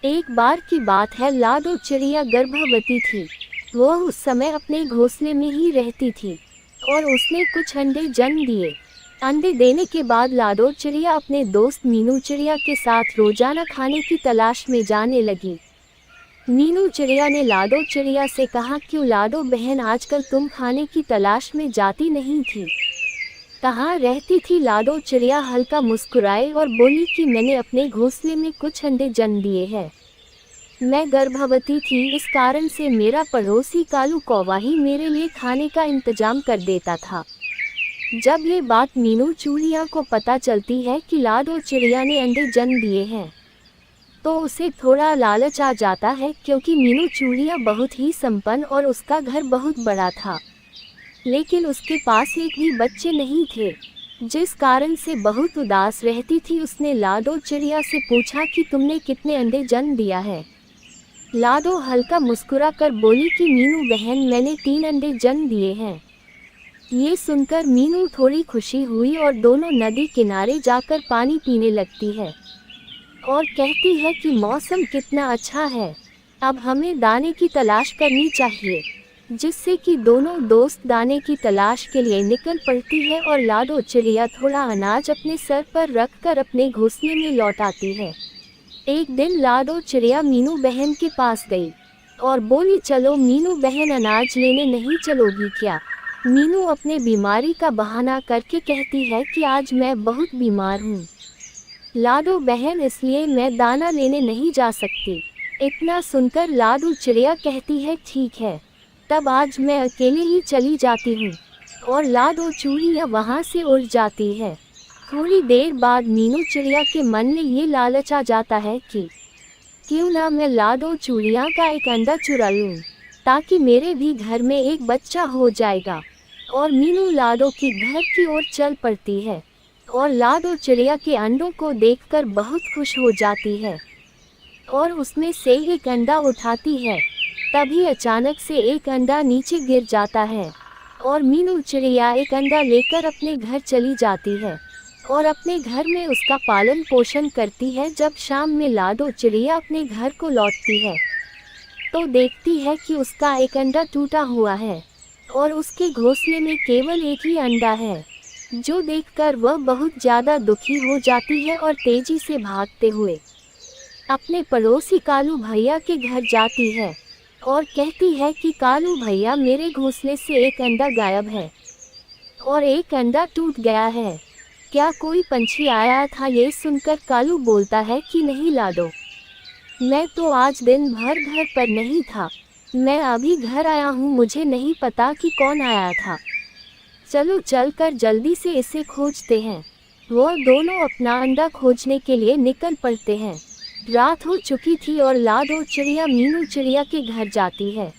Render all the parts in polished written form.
एक बार की बात है, लाडो चिड़िया गर्भवती थी। वह उस समय अपने घोंसले में ही रहती थी और उसने कुछ अंडे जन्म दिए। अंडे देने के बाद लाडो चिड़िया अपने दोस्त मीनू चिड़िया के साथ रोजाना खाने की तलाश में जाने लगी। मीनू चिड़िया ने लाडो चिड़िया से कहा, क्यों लाडो बहन, आजकल तुम खाने की तलाश में जाती नहीं थी, कहाँ रहती थी? लाडो चिड़िया हल्का मुस्कुराई और बोली कि मैंने अपने घोंसले में कुछ अंडे जन्म दिए हैं। मैं गर्भवती थी, इस कारण से मेरा पड़ोसी कालू कौवा ही मेरे लिए खाने का इंतजाम कर देता था। जब ये बात मीनू चिड़िया को पता चलती है कि लाडो चिड़िया ने अंडे जन्म दिए हैं, तो उसे थोड़ा लालच आ जाता है, क्योंकि मीनू चिड़िया बहुत ही संपन्न और उसका घर बहुत बड़ा था, लेकिन उसके पास एक भी बच्चे नहीं थे, जिस कारण से बहुत उदास रहती थी। उसने लाडो चिड़िया से पूछा कि तुमने कितने अंडे जन्म दिया है? लाडो हल्का मुस्कुरा कर बोली कि मीनू बहन, मैंने 3 अंडे जन्म दिए हैं। ये सुनकर मीनू थोड़ी खुशी हुई और दोनों नदी किनारे जाकर पानी पीने लगती है और कहती है कि मौसम कितना अच्छा है, अब हमें दाने की तलाश करनी चाहिए। जिससे कि दोनों दोस्त दाने की तलाश के लिए निकल पड़ती है और लाडो चिड़िया थोड़ा अनाज अपने सर पर रखकर अपने घोंसले में लौट आती है। एक दिन लाडो चिड़िया मीनू बहन के पास गई और बोली, चलो मीनू बहन, अनाज लेने नहीं चलोगी क्या? मीनू अपने बीमारी का बहाना करके कहती है कि आज मैं बहुत बीमार हूँ लाडो बहन, इसलिए मैं दाना लेने नहीं जा सकती। इतना सुनकर लाडो चिड़िया कहती है, ठीक है, तब आज मैं अकेले ही चली जाती हूँ। और लाडो चिड़िया वहाँ से उड़ जाती है। थोड़ी देर बाद मीनू चिड़िया के मन में ये लालच आ जाता है कि क्यों ना मैं लाडो चिड़िया का एक अंडा चुरा लूँ, ताकि मेरे भी घर में एक बच्चा हो जाएगा। और मीनू लाडो की घर की ओर चल पड़ती है और लाडो चिड़िया के अंडों को देखकर बहुत खुश हो जाती है और उसमें से एक अंडा उठाती है। तभी अचानक से एक अंडा नीचे गिर जाता है और मीनू चिड़िया एक अंडा लेकर अपने घर चली जाती है और अपने घर में उसका पालन पोषण करती है। जब शाम में लाडो चिड़िया अपने घर को लौटती है तो देखती है कि उसका एक अंडा टूटा हुआ है और उसके घोंसले में केवल एक ही अंडा है, जो देखकर वह बहुत ज़्यादा दुखी हो जाती है और तेजी से भागते हुए अपने पड़ोसी कालू भैया के घर जाती है और कहती है कि कालू भैया, मेरे घोंसले से एक अंडा गायब है और एक अंडा टूट गया है, क्या कोई पंछी आया था? ये सुनकर कालू बोलता है कि नहीं लाडो, मैं तो आज दिन भर घर पर नहीं था, मैं अभी घर आया हूँ, मुझे नहीं पता कि कौन आया था। चलो चलकर जल्दी से इसे खोजते हैं। वह दोनों अपना अंडा खोजने के लिए निकल पड़ते हैं। रात हो चुकी थी और लाडो चिड़िया मीनू चिड़िया के घर जाती है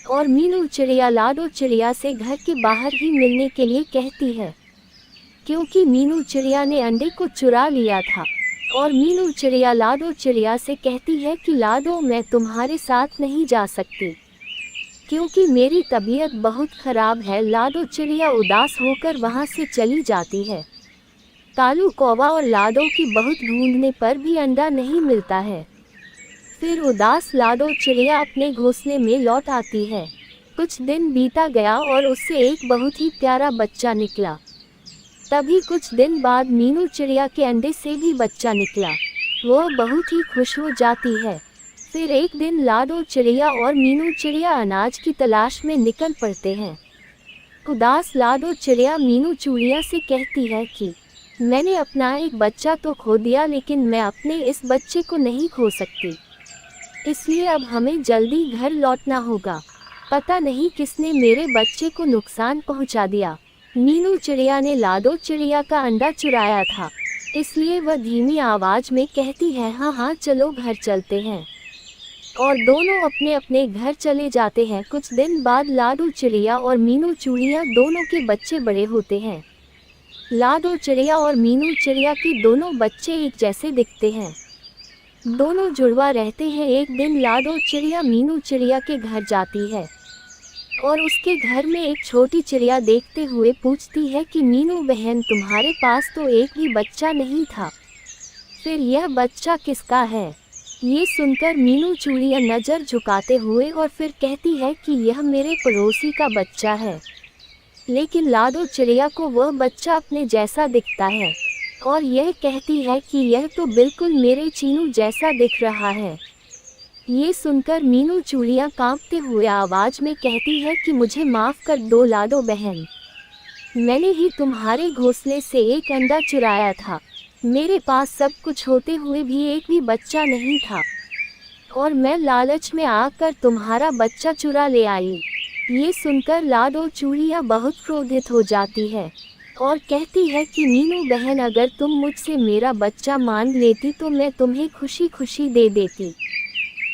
और मीनू चिड़िया लाडो चिड़िया से घर के बाहर ही मिलने के लिए कहती है, क्योंकि मीनू चिड़िया ने अंडे को चुरा लिया था। और मीनू चिड़िया लाडो चिड़िया से कहती है कि लाडो, मैं तुम्हारे साथ नहीं जा सकती, क्योंकि मेरी तबीयत बहुत ख़राब है। लाडो चिड़िया उदास होकर वहाँ से चली जाती है। कालू कौवा और लाडो की बहुत ढूंढने पर भी अंडा नहीं मिलता है। फिर उदास लाडो चिड़िया अपने घोंसले में लौट आती है। कुछ दिन बीता गया और उससे एक बहुत ही प्यारा बच्चा निकला। तभी कुछ दिन बाद मीनू चिड़िया के अंडे से भी बच्चा निकला। वह बहुत ही खुश हो जाती है। फिर एक दिन लाडो चिड़िया और मीनू चिड़िया अनाज की तलाश में निकल पड़ते हैं। उदास लाडो चिड़िया मीनू चिड़िया से कहती है कि मैंने अपना एक बच्चा तो खो दिया, लेकिन मैं अपने इस बच्चे को नहीं खो सकती, इसलिए अब हमें जल्दी घर लौटना होगा। पता नहीं किसने मेरे बच्चे को नुकसान पहुंचा दिया। मीनू चिड़िया ने लाडो चिड़िया का अंडा चुराया था, इसलिए वह धीमी आवाज़ में कहती है, हाँ हाँ चलो घर चलते हैं। और दोनों अपने अपने घर चले जाते हैं। कुछ दिन बाद लाडो चिड़िया और मीनू चिड़िया दोनों के बच्चे बड़े होते हैं। लाडो चिड़िया और मीनू चिड़िया के दोनों बच्चे एक जैसे दिखते हैं, दोनों जुड़वा रहते हैं। एक दिन लाडो चिड़िया मीनू चिड़िया के घर जाती है और उसके घर में एक छोटी चिड़िया देखते हुए पूछती है कि मीनू बहन, तुम्हारे पास तो एक भी बच्चा नहीं था, फिर यह बच्चा किसका है? ये सुनकर मीनू चूड़िया नजर झुकाते हुए और फिर कहती है कि यह मेरे पड़ोसी का बच्चा है। लेकिन लाडो चिड़िया को वह बच्चा अपने जैसा दिखता है और यह कहती है कि यह तो बिल्कुल मेरे चीनू जैसा दिख रहा है। ये सुनकर मीनू चूड़िया कांपते हुए आवाज में कहती है कि मुझे माफ कर दो लाडो बहन, मैंने ही तुम्हारे घोंसले से एक अंडा चुराया था। मेरे पास सब कुछ होते हुए भी एक भी बच्चा नहीं था और मैं लालच में आकर तुम्हारा बच्चा चुरा ले आई। ये सुनकर लाडो चूड़िया बहुत क्रोधित हो जाती है और कहती है कि मीनू बहन, अगर तुम मुझसे मेरा बच्चा मांग लेती तो मैं तुम्हें खुशी खुशी दे देती,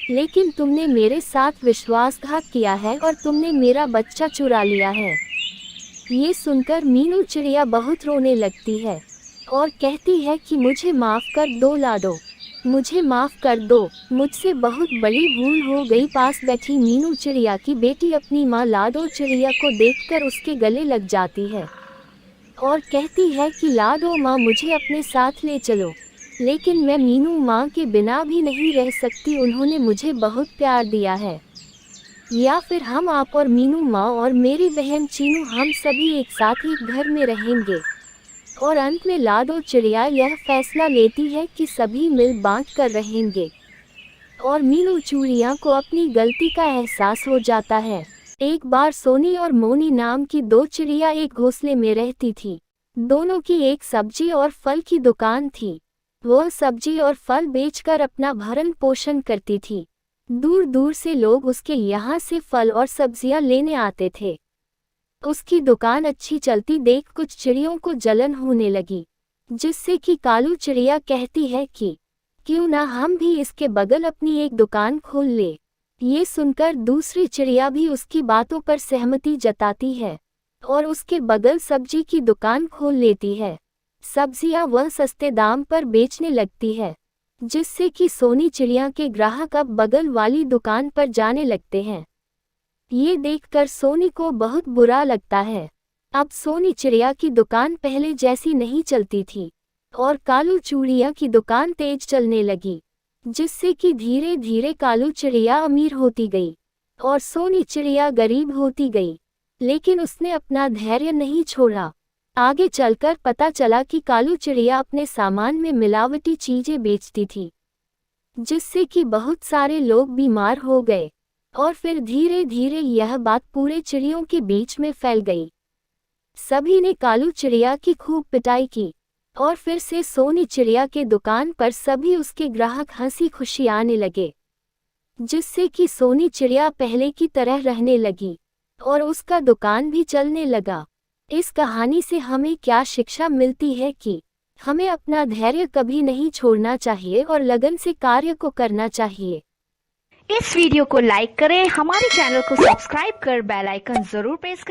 लेकिन तुमने मेरे साथ विश्वासघात किया है और तुमने मेरा बच्चा चुरा लिया है। ये सुनकर मीनू चिड़िया बहुत रोने लगती है और कहती है कि मुझे माफ़ कर दो लाडो, मुझे माफ़ कर दो, मुझसे बहुत बड़ी भूल हो गई। पास बैठी मीनू चिड़िया की बेटी अपनी माँ लाडो चिड़िया को देखकर उसके गले लग जाती है और कहती है कि लाडो माँ, मुझे अपने साथ ले चलो, लेकिन मैं मीनू माँ के बिना भी नहीं रह सकती, उन्होंने मुझे बहुत प्यार दिया है। या फिर हम, आप और मीनू माँ और मेरी बहन चीनू, हम सभी एक साथ एक घर में रहेंगे। और अंत में लाडो चिड़िया यह फैसला लेती है कि सभी मिल बांट कर रहेंगे और मीनू चूड़िया को अपनी गलती का एहसास हो जाता है। एक बार सोनी और मोनी नाम की दो चिड़िया एक घोंसले में रहती थी। दोनों की एक सब्जी और फल की दुकान थी। वह सब्जी और फल बेचकर अपना भरण पोषण करती थी। दूर दूर से लोग उसके यहाँ से फल और सब्जियां लेने आते थे। उसकी दुकान अच्छी चलती देख कुछ चिड़ियों को जलन होने लगी, जिससे कि कालू चिड़िया कहती है कि क्यों ना हम भी इसके बगल अपनी एक दुकान खोल ले। ये सुनकर दूसरी चिड़िया भी उसकी बातों पर सहमति जताती है और उसके बगल सब्जी की दुकान खोल लेती है। सब्जियां वह सस्ते दाम पर बेचने लगती है, जिससे कि सोनी चिड़िया के ग्राहक अब बगल वाली दुकान पर जाने लगते हैं। ये देखकर सोनी को बहुत बुरा लगता है। अब सोनी चिड़िया की दुकान पहले जैसी नहीं चलती थी और कालू चूड़िया की दुकान तेज चलने लगी, जिससे कि धीरे धीरे कालू चिड़िया अमीर होती गई और सोनी चिड़िया गरीब होती गई। लेकिन उसने अपना धैर्य नहीं छोड़ा। आगे चलकर पता चला कि कालू चिड़िया अपने सामान में मिलावटी चीजें बेचती थी, जिससे कि बहुत सारे लोग बीमार हो गए और फिर धीरे धीरे यह बात पूरे चिड़ियों के बीच में फैल गई। सभी ने कालू चिड़िया की खूब पिटाई की और फिर से सोनी चिड़िया के दुकान पर सभी उसके ग्राहक हंसी खुशी आने लगे, जिससे कि सोनी चिड़िया पहले की तरह रहने लगी और उसका दुकान भी चलने लगा। इस कहानी से हमें क्या शिक्षा मिलती है कि हमें अपना धैर्य कभी नहीं छोड़ना चाहिए और लगन से कार्य को करना चाहिए। इस वीडियो को लाइक करें, हमारे चैनल को सब्सक्राइब कर बेल आइकन जरूर प्रेस करें।